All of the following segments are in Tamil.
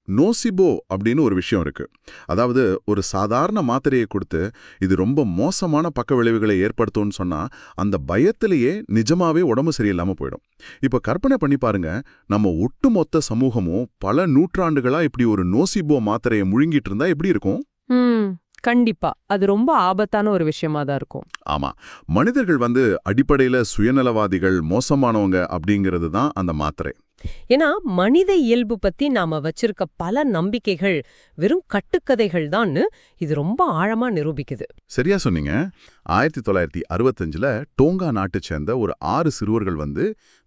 நோசிபோ அப்படின்னு ஒரு விஷயம் இருக்கு. அதாவது ஒரு சாதாரண மாத்திரையை கொடுத்து இது ரொம்ப மோசமான பக்க விளைவுகளை ஏற்படுத்தும்னு சொன்னா அந்த பயத்திலேயே நிஜமாவே உடம்பு சரியில்லாம போயிடும். இப்ப கற்பனை பண்ணி பாருங்க, நம்ம ஒட்டுமொத்த சமூகமும் பல நூற்றாண்டுகளா இப்படி ஒரு நோசிபோ மாத்திரையை முழுங்கிட்டு இருந்தா எப்படி இருக்கும்? ம் கண்டிப்பா அது ரொம்ப ஆபத்தான ஒரு விஷயமா தான் இருக்கும். ஆமா, மனிதர்கள் அடிப்படையில சுயநலவாதிகள், மோசமானவங்க அப்படிங்கிறது தான் அந்த மாத்திரை. ஏன்னா மனித இயல்பு பத்தி நாம வச்சிருக்க பல நம்பிக்கைகள் வெறும் கட்டுக்கதைகள் தான்னு இது ரொம்ப ஆழமா நிரூபிக்குது. சரியா சொன்னீங்க. 1965ல டோங்கா நாட்டைச் சேர்ந்த ஒரு 6 சிறுவர்கள்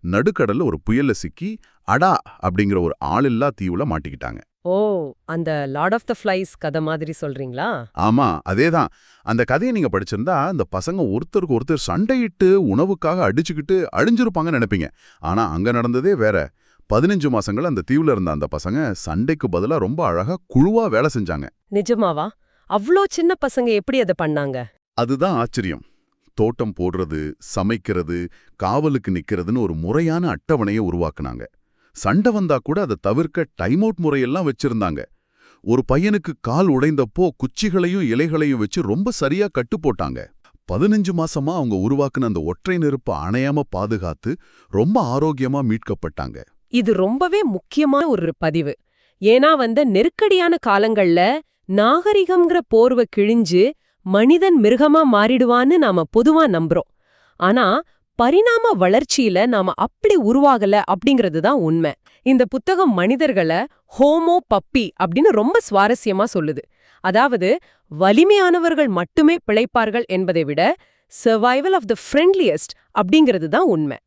நடுக்கடல்ல ஒரு புயல்ல சிக்கி அடா அப்படிங்கிற ஒரு ஆளில்லா தீவுல மாட்டிக்கிட்டாங்க. ஓ, அந்த லார்ட் ஆஃப் த ஃப்ளைஸ் கதை மாதிரி சொல்றீங்களா? ஆமா, அதேதான். அந்த கதையை நீங்க படிச்சிருந்தா அந்த பசங்க ஒருத்தருக்கு ஒருத்தர் சண்டையிட்டு உணவுக்காக அடிச்சுக்கிட்டு அழிஞ்சிருப்பாங்கன்னு நினைப்பீங்க. ஆனா அங்க நடந்ததே வேற. 15 மாசங்கள் அந்த தீவுல இருந்த அந்த பசங்க சண்டைக்கு பதிலா ரொம்ப அழகா குழுவா வேலை செஞ்சாங்க. நிஜமாவா? அவ்ளோ சின்ன பசங்க எப்படி அதை பண்ணாங்க? அதுதான் ஆச்சரியம். தோட்டம் போடுறது, சமைக்கிறது, காவலுக்கு நிக்கிறதுன்னு ஒரு முறையான அட்டவணையை உருவாக்குனாங்க. சண்டை வந்தா கூட அதை தவிர்க்க டைம் அவுட் முறையெல்லாம் வச்சிருந்தாங்க. ஒரு பையனுக்கு கால் உடைந்தப்போ குச்சிகளையும் இலைகளையும் வச்சு ரொம்ப சரியா கட்டு போட்டாங்க. 15 மாசமா அவங்க உருவாக்குன அந்த ஒற்றை நெருப்பு அணையாம பாதுகாத்து ரொம்ப ஆரோக்கியமா மீட்கப்பட்டாங்க. இது ரொம்பவே முக்கியமான ஒரு பதிவு. ஏன்னா நெருக்கடியான காலங்கள்ல நாகரிகம்ங்கிற போர்வை கிழிஞ்சு மனிதன் மிருகமா மாறிடுவான்னு நாம பொதுவா நம்புறோம். ஆனா பரிணாம வளர்ச்சியில நாம அப்படி உருவாகல அப்படிங்கிறது தான் உண்மை. இந்த புத்தகம் மனிதர்களை ஹோமோ பப்பி அப்படின்னு ரொம்ப சுவாரஸ்யமா சொல்லுது. அதாவது வலிமையானவர்கள் மட்டுமே பிழைப்பார்கள் என்பதை விட சர்வைவல் ஆஃப் த ஃப்ரெண்ட்லியஸ்ட் அப்படிங்கிறது தான் உண்மை.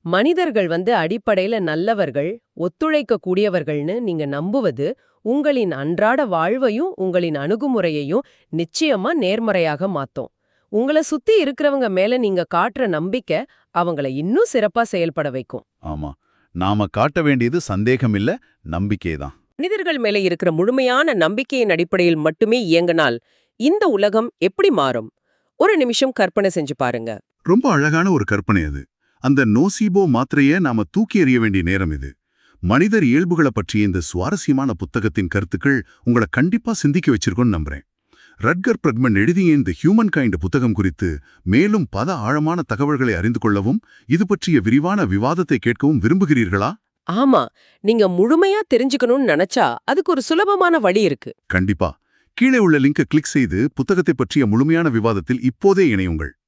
மனிதர்கள் அடிப்படையில நல்லவர்கள், ஒத்துழைக்க கூடியவர்கள்னு நீங்க நம்புவது உங்களின் அன்றாட வாழ்வையும் உங்களின் அணுகுமுறையையும் நிச்சயமா நேர்மறையாக மாத்தும். உங்களை சுத்தி இருக்கிறவங்க மேல நீங்க காட்டுற நம்பிக்கை அவங்கள இன்னும் சிறப்பா செயல்பட வைக்கும். ஆமா, நாம காட்ட வேண்டியது சந்தேகம் இல்ல, நம்பிக்கைதான். மனிதர்கள் மேல இருக்கிற முழுமையான நம்பிக்கையின் அடிப்படையில் மட்டுமே இயங்கினால் இந்த உலகம் எப்படி மாறும்? ஒரு நிமிஷம் கற்பனை செஞ்சு பாருங்க. ரொம்ப அழகான ஒரு கற்பனை அது. அந்த நோசிபோ மாத்திரையை நாம தூக்கி எறிய வேண்டிய நேரம் இது. மனிதர் இயல்புகளை பற்றிய இந்த சுவாரஸ்யமான புத்தகத்தின் கருத்துக்கள் உங்களை கண்டிப்பா சிந்திக்க வச்சிருக்கும்னு நம்புறேன். ரட்கர் பிரக்மன் எழுதிய இந்த ஹியூமன் கைண்ட் புத்தகம் குறித்து மேலும் பல ஆழமான தகவல்களை அறிந்து கொள்ளவும் இது பற்றிய விரிவான விவாதத்தை கேட்கவும் விரும்புகிறீர்களா? ஆமா, நீங்க முழுமையா தெரிஞ்சுக்கணும்னு நினைச்சா அதுக்கு ஒரு சுலபமான வழி இருக்கு. கண்டிப்பா. கீழே உள்ள லிங்கை கிளிக் செய்து புத்தகத்தை பற்றிய முழுமையான விவாதத்தில் இப்போதே இணையுங்கள்.